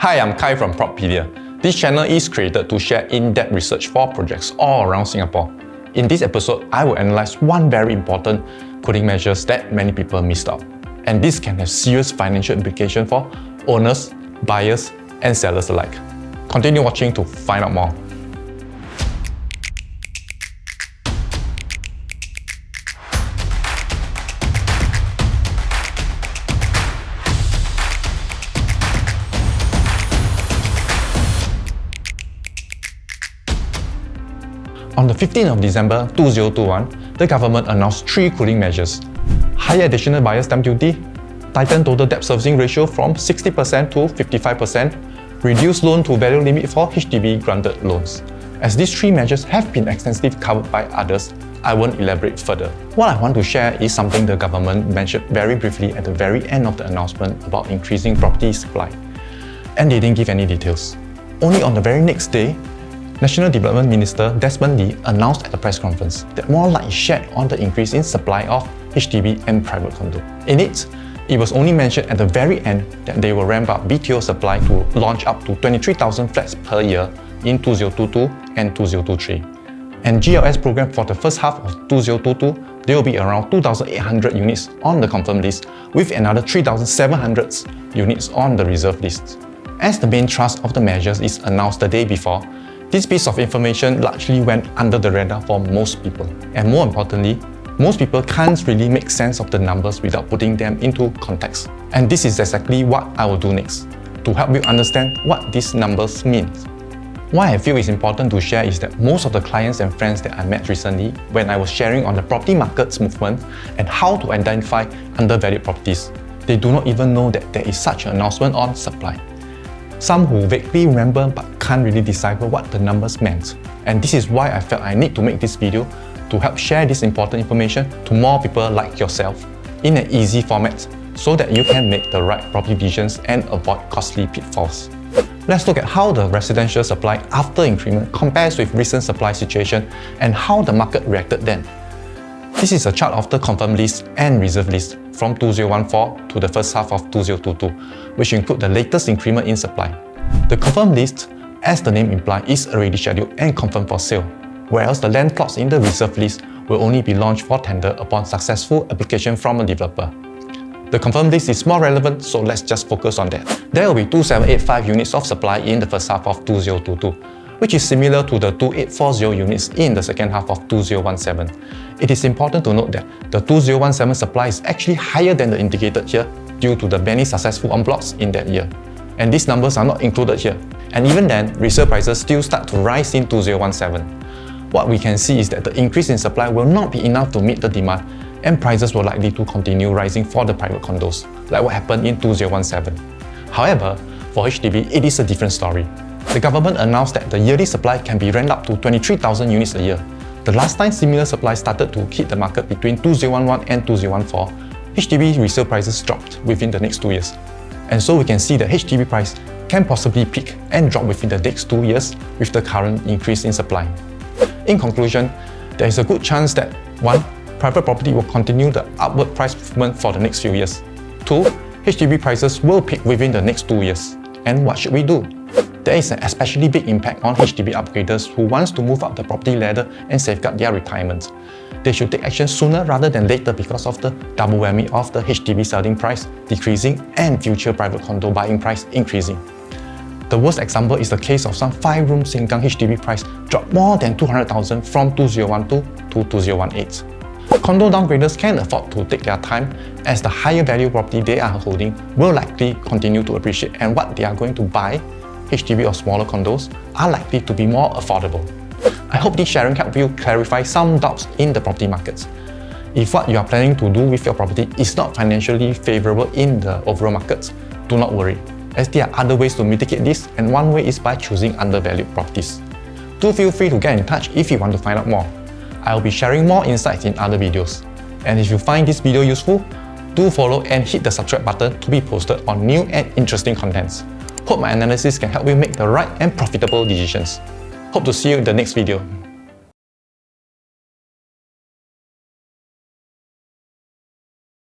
Hi, I'm Khai from Propedia. This channel is created to share in-depth research for projects all around Singapore. In this episode, I will analyze one very important cooling measures that many people missed out. And this can have serious financial implications for owners, buyers, and sellers alike. Continue watching to find out more. On the 15th of December 2021, the government announced three cooling measures: higher additional buyer's stamp duty, tighten total debt servicing ratio from 60% to 55%, reduce loan-to-value limit for HDB granted loans. As these three measures have been extensively covered by others, I won't elaborate further. What I want to share is something the government mentioned very briefly at the very end of the announcement about increasing property supply. And they didn't give any details. Only on the very next day, National Development Minister Desmond Lee announced at a press conference that more light is shed on the increase in supply of HDB and private condo. In it was only mentioned at the very end that they will ramp up BTO supply to launch up to 23,000 flats per year in 2022 and 2023. And GLS program for the first half of 2022, there will be around 2,800 units on the confirmed list with another 3,700 units on the reserve list. As the main thrust of the measures is announced the day before, this piece of information largely went under the radar for most people. And more importantly, most people can't really make sense of the numbers without putting them into context. And this is exactly what I will do next, to help you understand what these numbers mean. Why I feel it's important to share is that most of the clients and friends that I met recently, when I was sharing on the property market's movement and how to identify undervalued properties, they do not even know that there is such an announcement on supply. Some who vaguely remember but can't really decipher what the numbers meant. And this is why I felt I need to make this video to help share this important information to more people like yourself in an easy format so that you can make the right property decisions and avoid costly pitfalls. Let's look at how the residential supply after increment compares with recent supply situation and how the market reacted then. This is a chart of the confirmed list and reserve list from 2014 to the first half of 2022, which include the latest increment in supply. The confirmed list, as the name implies, is already scheduled and confirmed for sale, whereas the land plots in the reserve list will only be launched for tender upon successful application from a developer. The confirmed list is more relevant, so let's just focus on that. There will be 2,785 units of supply in the first half of 2022, which is similar to the 2,840 units in the second half of 2017. It is important to note that the 2017 supply is actually higher than the indicated here due to the many successful en blocs in that year. And these numbers are not included here. And even then, resale prices still start to rise in 2017. What we can see is that the increase in supply will not be enough to meet the demand, and prices will likely to continue rising for the private condos, like what happened in 2017. However, for HDB, it is a different story. The government announced that the yearly supply can be ramped up to 23,000 units a year. The last time similar supply started to hit the market between 2011 and 2014, HDB resale prices dropped within the next 2 years. And so we can see the HDB price can possibly peak and drop within the next 2 years with the current increase in supply. In conclusion, there is a good chance that 1. Private property will continue the upward price movement for the next few years. 2. HDB prices will peak within the next 2 years. And what should we do? There is an especially big impact on HDB upgraders who wants to move up the property ladder and safeguard their retirement. They should take action sooner rather than later because of the double whammy of the HDB selling price decreasing and future private condo buying price increasing. The worst example is the case of some 5-room Sengkang HDB price dropped more than 200,000 from 2012 to 2018. Condo downgraders can afford to take their time as the higher value property they are holding will likely continue to appreciate, and what they are going to buy, HDB or smaller condos, are likely to be more affordable. I hope this sharing helped you clarify some doubts in the property markets. If what you are planning to do with your property is not financially favorable in the overall markets, do not worry, as there are other ways to mitigate this, and one way is by choosing undervalued properties. Do feel free to get in touch if you want to find out more. I will be sharing more insights in other videos. And if you find this video useful, do follow and hit the subscribe button to be posted on new and interesting contents. Hope my analysis can help you make the right and profitable decisions. Hope to see you in the next video.